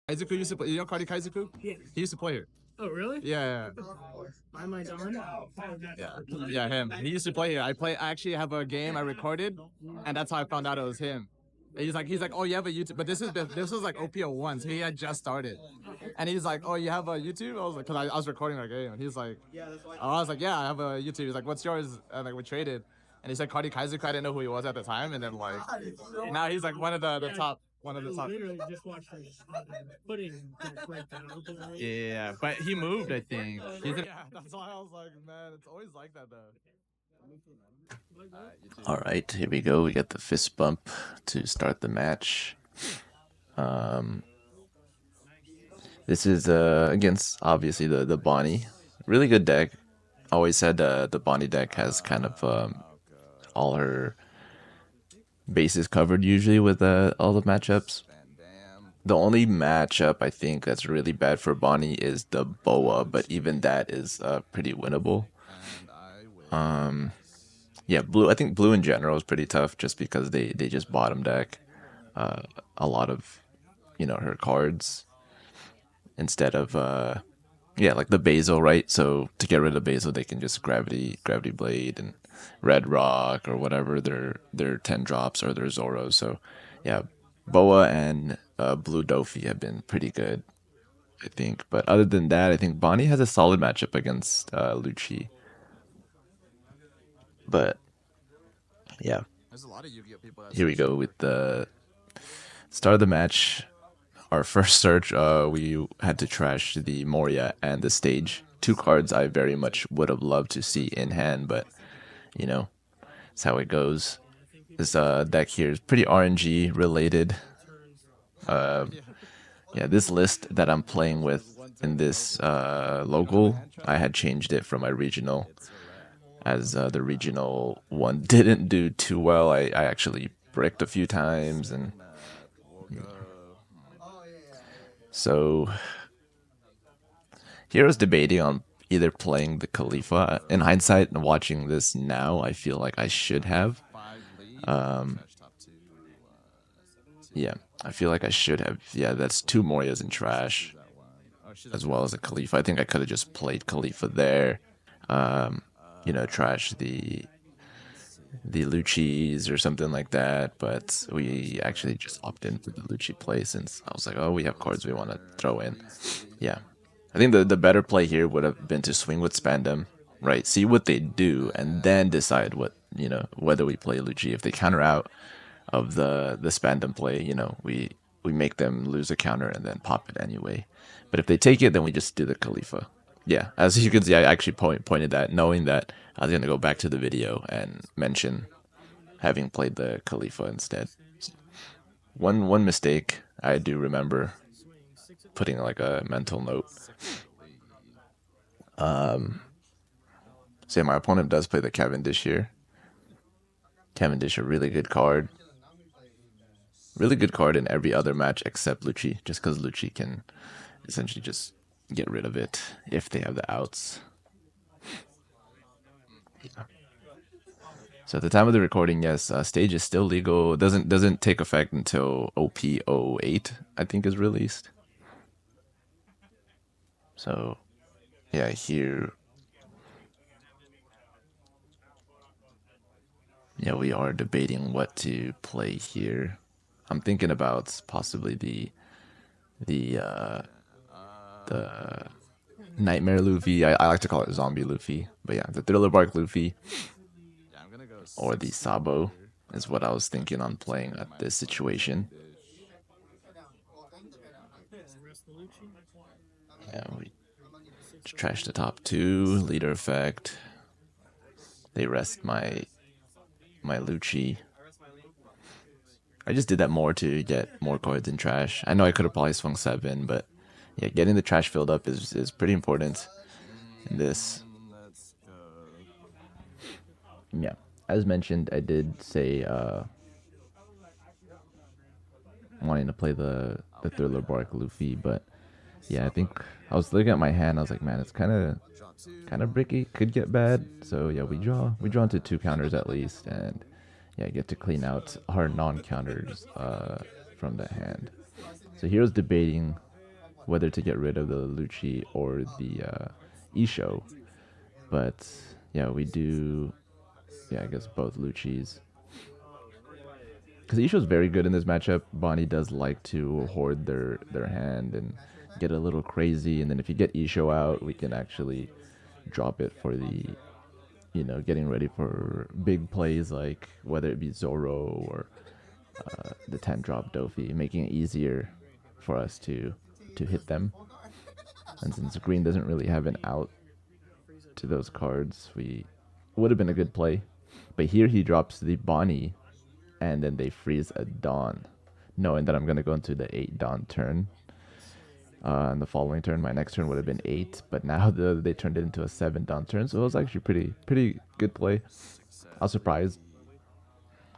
Kaizuku used to play. You know Cardi Kaizuku? Yeah. He used to play here. Oh, really? Yeah. My mind's on. Yeah, him. He used to play here. I actually have a game I recorded, and that's how I found out it was him. He's like, oh, you have a YouTube, but this was like OPO1, so he had just started, and he's like, oh, you have a YouTube? I was like, cause I was recording our game, and he's like, I was like, yeah, I have a YouTube. He's like, what's yours? And like we traded, and he said Cardi Kaizuku. I didn't know who he was at the time, and then like now he's like one of the top. One of the top. Literally just watched him putting right down. Yeah, but he moved, I think. Yeah, that's why I was like, man, it's always like that though. All right, here we go. We got the fist bump to start the match. This is against obviously the Bonney. Really good deck. Always said the Bonney deck has kind of all her bases covered usually with all the matchups. The only matchup I think that's really bad for Bonney is the Boa, but even that is pretty winnable. Yeah, blue. I think blue in general is pretty tough just because they just bottom deck a lot of her cards instead of yeah, like the Basil, right? So to get rid of Basil, they can just gravity blade and red rock or whatever their 10 drops or their Zoros. So yeah, Boa and blue Dofi have been pretty good, I think. But other than that, I think Bonney has a solid matchup against Lucci. But yeah, here we go with the start of the match. Our first search, we had to trash the Moria and the stage. Two cards I very much would have loved to see in hand, but that's how it goes. This deck here is pretty RNG related. Yeah, this list that I'm playing with in this local, I had changed it from my regional, as the regional one didn't do too well. I actually bricked a few times, and so here I was debating on either playing the Khalifa. In hindsight, and watching this now, I feel like I should have. Yeah, I feel like I should have. Yeah, that's two Morias in trash, as well as a Khalifa. I think I could have just played Khalifa there. Trash the Luccis or something like that. But we actually just opted in for the Lucci play since I was like, oh, we have cards we want to throw in. Yeah, I think the better play here would have been to swing with Spandam, right? See what they do, and then decide whether we play Lucci. If they counter out of the Spandam play, we make them lose a counter and then pop it anyway. But if they take it, then we just do the Khalifa. Yeah, as you can see, I actually pointed that, knowing that I was going to go back to the video and mention having played the Khalifa instead. One mistake I do remember putting like a mental note. Say my opponent does play the Cavendish here. Cavendish, a really good card. Really good card in every other match except Lucci, just because Lucci can essentially just get rid of it if they have the outs. Yeah. So at the time of the recording, yes, stage is still legal. It doesn't take effect until OP08, I think, is released. So yeah, here, yeah, we are debating what to play here. I'm thinking about possibly the Nightmare Luffy. I like to call it Zombie Luffy, but yeah, the Thriller Bark Luffy or the Sabo is what I was thinking on playing at this situation. Yeah, we trash the top two, leader effect. They rest my Lucci. I just did that more to get more cards in trash. I know I could have probably swung 7, but yeah, getting the trash filled up is pretty important in this. Yeah, as mentioned, I did say wanting to play the Thriller Bark Luffy, but yeah, I think I was looking at my hand. I was like, man, it's kind of bricky. Could get bad. So yeah, we draw into 2 counters at least, and yeah, get to clean out our non-counters from the hand. So here's debating whether to get rid of the Lucci or the Isho. But yeah, we do. Yeah, I guess both Luccis. Because Isho's very good in this matchup. Bonney does like to hoard their hand and get a little crazy. And then if you get Isho out, we can actually drop it for the, getting ready for big plays like whether it be Zoro or the 10 drop Dofi, making it easier for us to hit them. And since green doesn't really have an out to those cards, we would have been a good play. But here he drops the Bonney, and then they freeze a Dawn, knowing that I'm going to go into the 8 Dawn turn. And the following turn, my next turn would have been 8, but now they turned it into a 7 Dawn turn, so it was actually pretty good play. I was surprised.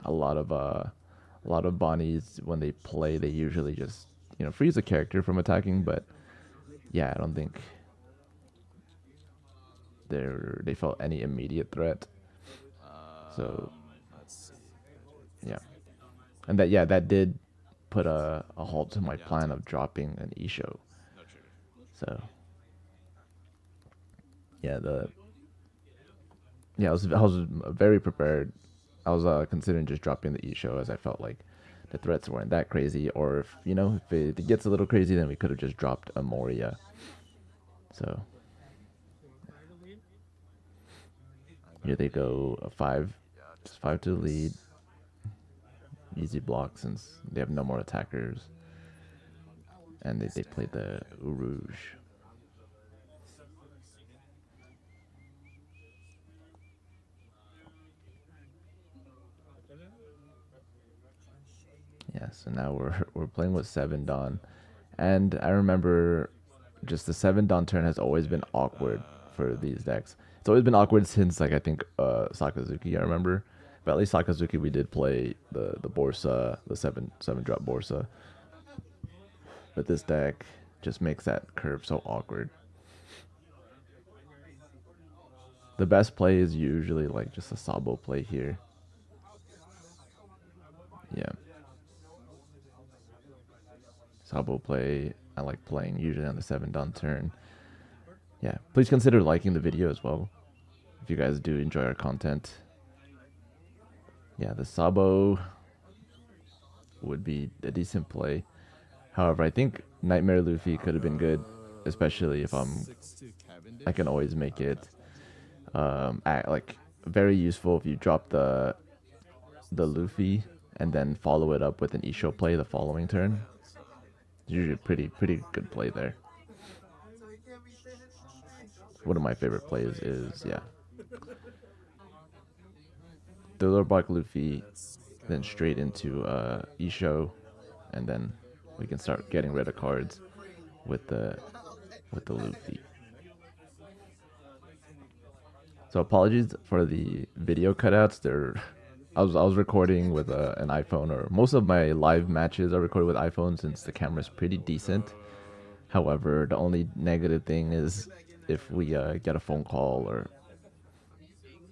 A lot of Bonnies, when they play, they usually just freeze a character from attacking, but yeah, I don't think they felt any immediate threat. So yeah, and that did put a halt to my plan of dropping an Isho. So yeah, I was very prepared. I was considering just dropping the Isho, as I felt like the threats weren't that crazy, or if it gets a little crazy, then we could have just dropped a Moria. So here they go, a 5, just 5 to the lead. Easy block since they have no more attackers, and they play the Rouge. Yeah, so now we're playing with 7 Dawn, and I remember just the 7 Dawn turn has always been awkward for these decks. It's always been awkward since like I think Sakazuki, I remember. But at least Sakazuki, we did play the Borsa, the 7 drop Borsa. But this deck just makes that curve so awkward. The best play is usually like just a Sabo play here. Yeah. Sabo play, I like playing usually on the 7 Dawn turn. Yeah, please consider liking the video as well if you guys do enjoy our content. Yeah, the Sabo would be a decent play. However, I think Nightmare Luffy could have been good, especially if I can always make it like very useful if you drop the Luffy and then follow it up with an Isho play the following turn. It's usually pretty good play there. One of my favorite plays is the Bark Luffy, then straight into Isho, and then we can start getting rid of cards with the Luffy. So apologies for the video cutouts. I was recording with an iPhone, or most of my live matches are recorded with iPhone since the camera's pretty decent. However, the only negative thing is if we get a phone call or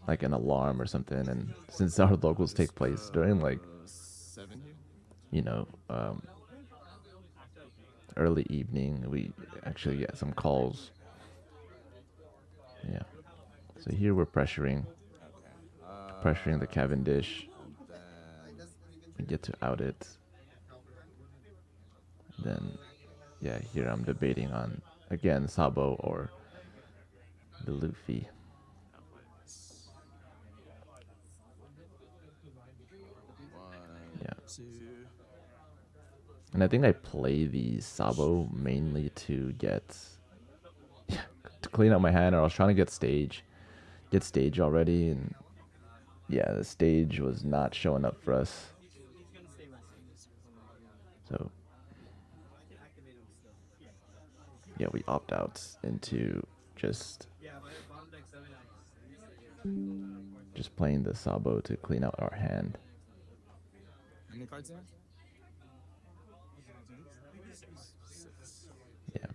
like an alarm or something, and since our locals take place during like you know um, early evening, we actually get some calls. Yeah. So here we're pressuring the Cavendish. We get to out it. Then, yeah, here I'm debating on again Sabo or the Luffy. Yeah. And I think I play the Sabo mainly to to clean up my hand, or I was trying to get stage already, and yeah, the stage was not showing up for us. So yeah, we opt out into just playing the Sabo to clean out our hand. Yeah.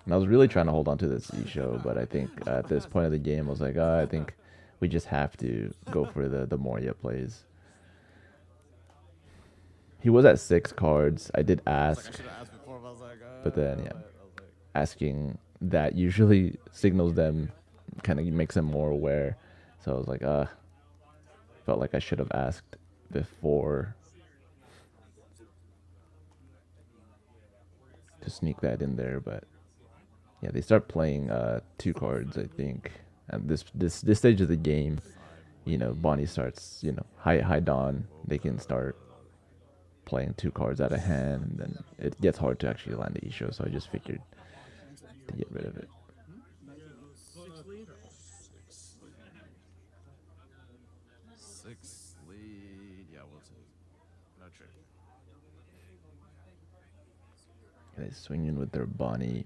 And I was really trying to hold on to this Isho, but I think at this point of the game, I was like, I think we just have to go for the Moria plays. He was at 6 cards. I did ask, but then yeah. asking that usually signals them, kind of makes them more aware. So I was like, felt like I should have asked before to sneak that in there. But yeah, they start playing two cards, I think. At this stage of the game, Bonney starts, high dawn. They can start playing two cards out of hand, and then it gets hard to actually land the Isho. So I just figured to get rid of it. Six lead. Yeah, we'll take. No trick. They swing in with their Bonney.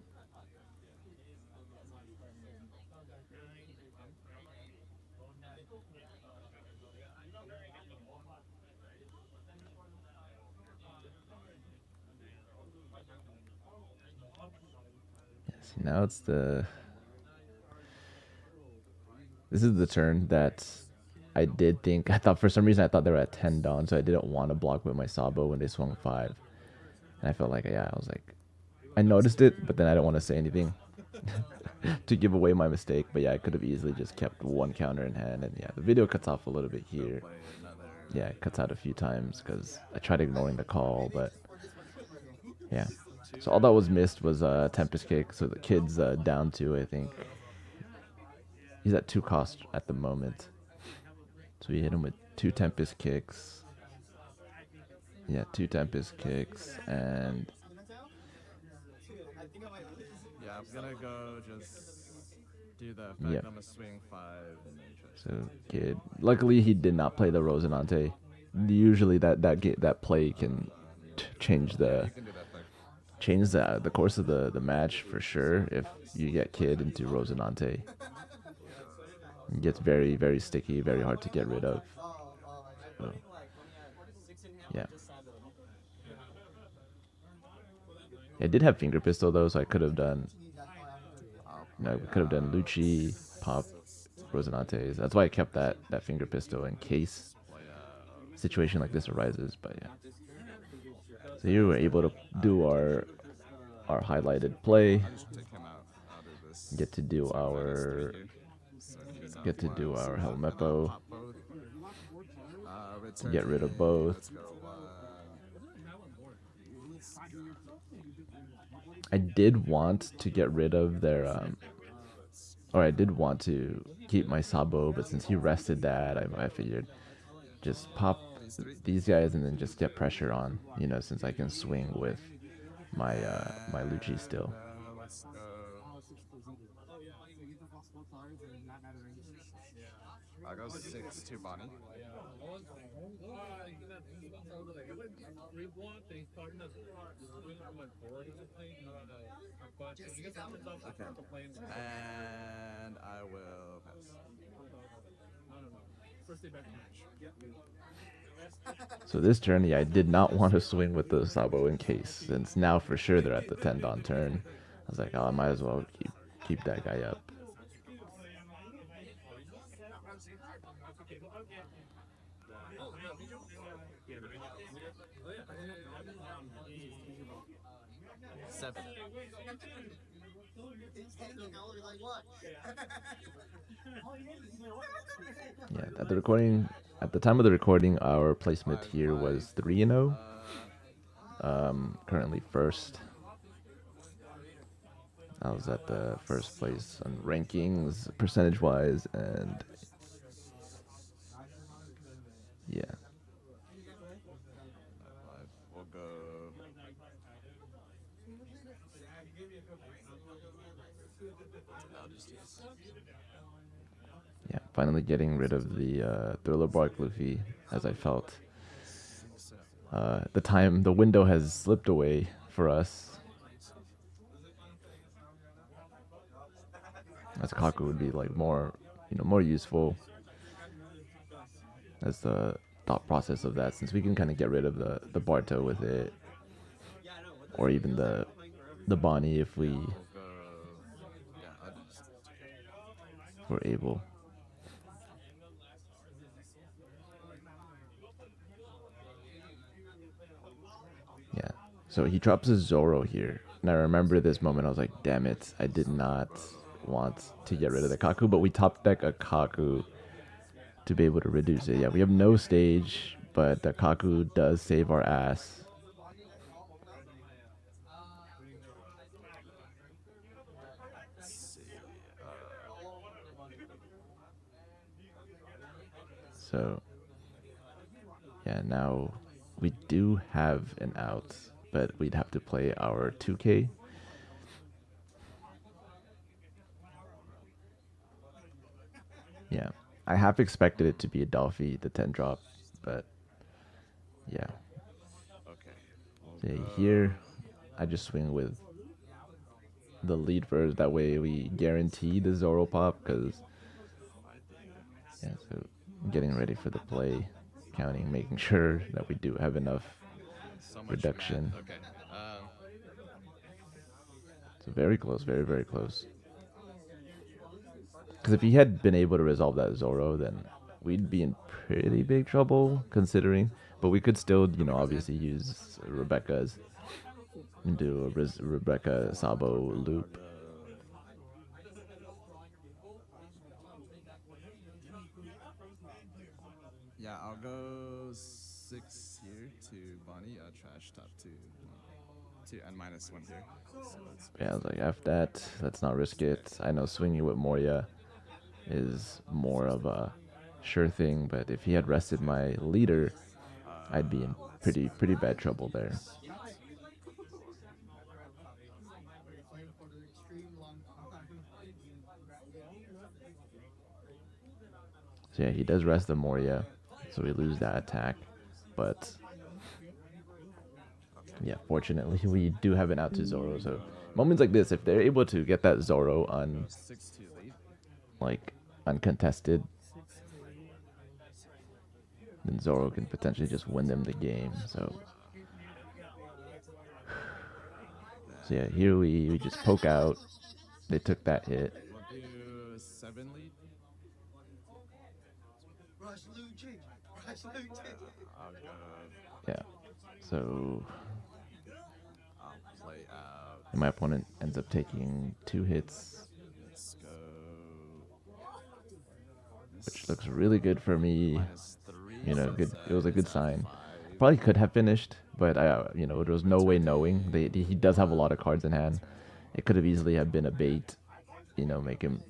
Yes, now it's the. This is the turn that I did think. I thought for some reason I thought they were at 10 down, so I didn't want to block with my Sabo when they swung 5. And I felt like, yeah, I was like, I noticed it, but then I don't want to say anything to give away my mistake. But yeah, I could have easily just kept one counter in hand. And yeah, the video cuts off a little bit here. Yeah, it cuts out a few times because I tried ignoring the call, but yeah. So all that was missed was Tempest Kick. So the kid's down to, I think, he's at 2 cost at the moment. So we hit him with 2 Tempest Kicks. Yeah, 2 Tempest Kicks, and Yeah, I'm gonna go just do the effect. yep. I'm gonna swing 5 and then try. So kid, luckily he did not play the Rosinante. Usually that play can change Yeah, the you can do that effect. the course of the match for sure. If you get kid into Rosinante, it gets very very sticky, very hard to get rid of. So, yeah. I did have finger pistol though, so I could have done. We could have done Lucci, Pop, Rosinantes. That's why I kept that finger pistol in case situation like this arises. But yeah, so here we're able to do our highlighted play. I just take him out. I'll do this. Get to do So our get to do our Helmepo. pop both. Get rid of both. Let's go. I did want to get rid of their or I did want to keep my Sabo, but since he rested that, I figured just pop these guys and then just get pressure on, since I can swing with my Lucci still. Let's go. I'll go 6 to Bonney. And I will pass. So this turn, yeah, I did not want to swing with the Sabo in case, since now for sure they're at the 10 don turn. I was like, oh, I might as well keep that guy up. Seven. Yeah, at the time of the recording, our placement here was 3-0. Currently first. I was at the first place on rankings, percentage wise, and yeah. We'll go. I'll just do this. Yeah, finally getting rid of the Thriller Bark Luffy, as I felt. The window has slipped away for us. As Kaku would be like more useful as the thought process of that, since we can kind of get rid of the Barto with it, or even the Bonney if we're able. Yeah. So he drops a Zoro here. And I remember this moment. I was like, damn it, I did not want to get rid of the Kaku, but we top deck a Kaku to be able to reduce it. Yeah, we have no stage, but the Kaku does save our ass. So, yeah, now we do have an out, but we'd have to play our 2K. Yeah, I half expected it to be a Dolphy, the 10 drop, but yeah. So yeah, here, I just swing with the lead first. That way we guarantee the Zoro pop, because, yeah, so getting ready for the play, counting, making sure that we do have enough reduction. Okay. So very close, very, very close. Because if he had been able to resolve that Zoro, then we'd be in pretty big trouble, considering. But we could still, obviously use Rebecca's and do a Rebecca Sabo loop. Yeah, I'll go 6 here to Bonney. Trash top two and -1 here. So that's Yeah, I was like, after that, let's not risk it. I know swinging with Moria is more of a sure thing, but if he had rested my leader, I'd be in pretty bad trouble there. So yeah, he does rest the Moria, so we lose that attack. But yeah, fortunately we do have an out to Zoro. So moments like this, if they're able to get that Zoro on 6-2 lead. like uncontested, then Zoro can potentially just win them the game. So yeah, here we just poke out. They took that hit. We'll do 7 lead. I'll go. Yeah. So I'll play out. my opponent ends up taking 2 hits, Let's go. which looks really good for me. -3. Good. It was a good sign. Probably could have finished, but there was no way knowing. He does have a lot of cards in hand. It could have easily have been a bait. Make him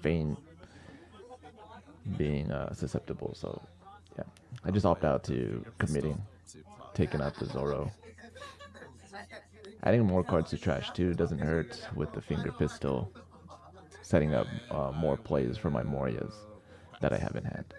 feign being susceptible. So yeah, I just opt out to committing, taking out the Zoro. Adding more cards to trash too doesn't hurt with the finger pistol. Setting up more plays for my Morias that I have in hand.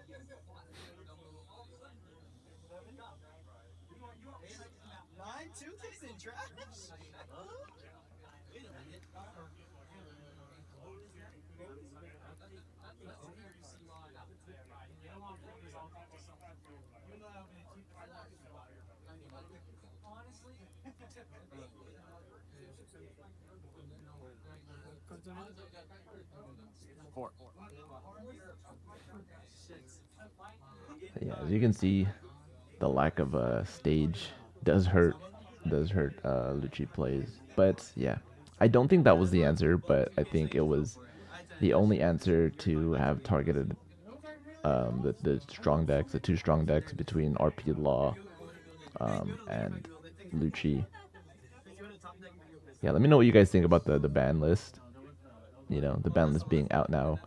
Four. Yeah, as you can see, the lack of a stage does hurt. Does hurt Lucci plays, but yeah, I don't think that was the answer. But I think it was the only answer to have targeted the strong decks, the 2 strong decks between RP Law and Lucci. Yeah, let me know what you guys think about the ban list. The ban list being out now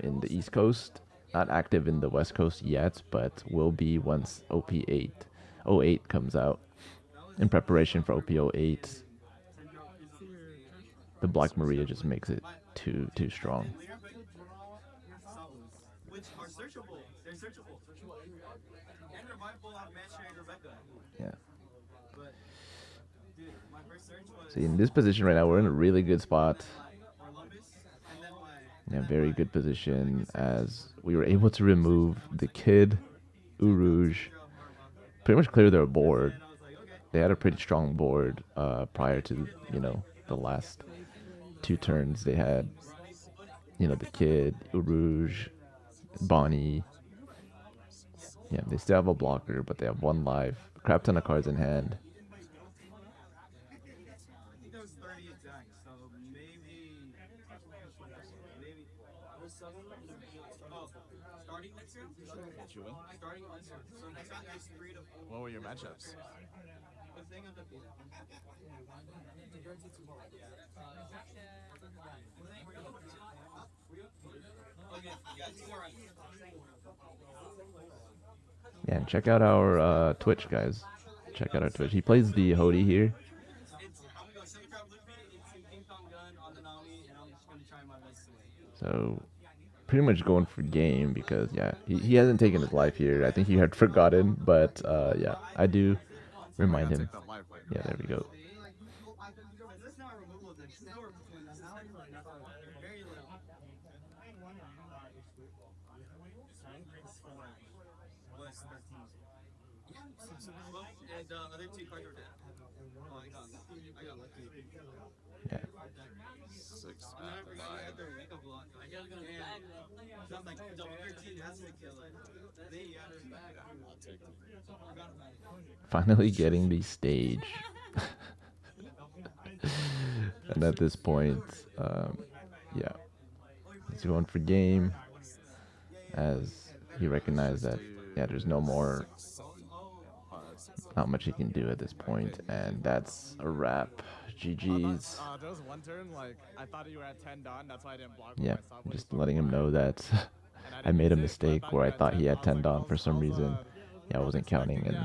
in the East Coast, not active in the West Coast yet, but will be once OP808 comes out. In preparation for OP08, the Black Maria just makes it too strong. Yeah. See, in this position right now, we're in a really good spot. Yeah, very good position as we were able to remove the Kid, Uruj, pretty much clear their board. They had a pretty strong board prior to, the last 2 turns. They had, the Kid, Uruj, Bonney. Yeah, they still have a blocker, but they have 1 life. Crap ton of cards in hand. Get you in. What were your matchups? Yeah, and check out our Twitch, guys. Check out our Twitch. He plays the Hody here. So pretty much going for game because yeah, he hasn't taken his life here. I think he had forgotten, but yeah, I do remind him. Yeah, there we go. Yeah. Finally getting the stage. And at this point, yeah, he's going for game as he recognized that yeah, there's no more, not much he can do at this point, and that's a wrap. GG's. There was one turn like I thought you were at 10 Don, that's why I didn't block. Yeah, just letting him know that I made a mistake where I thought he had 10 Don for some reason. Yeah, I wasn't counting, and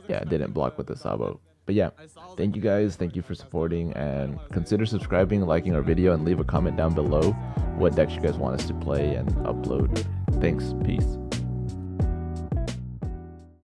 yeah, I didn't block with the Sabo. But yeah, thank you guys. Thank you for supporting, and consider subscribing, liking our video, and leave a comment down below what decks you guys want us to play and upload. Thanks. Peace.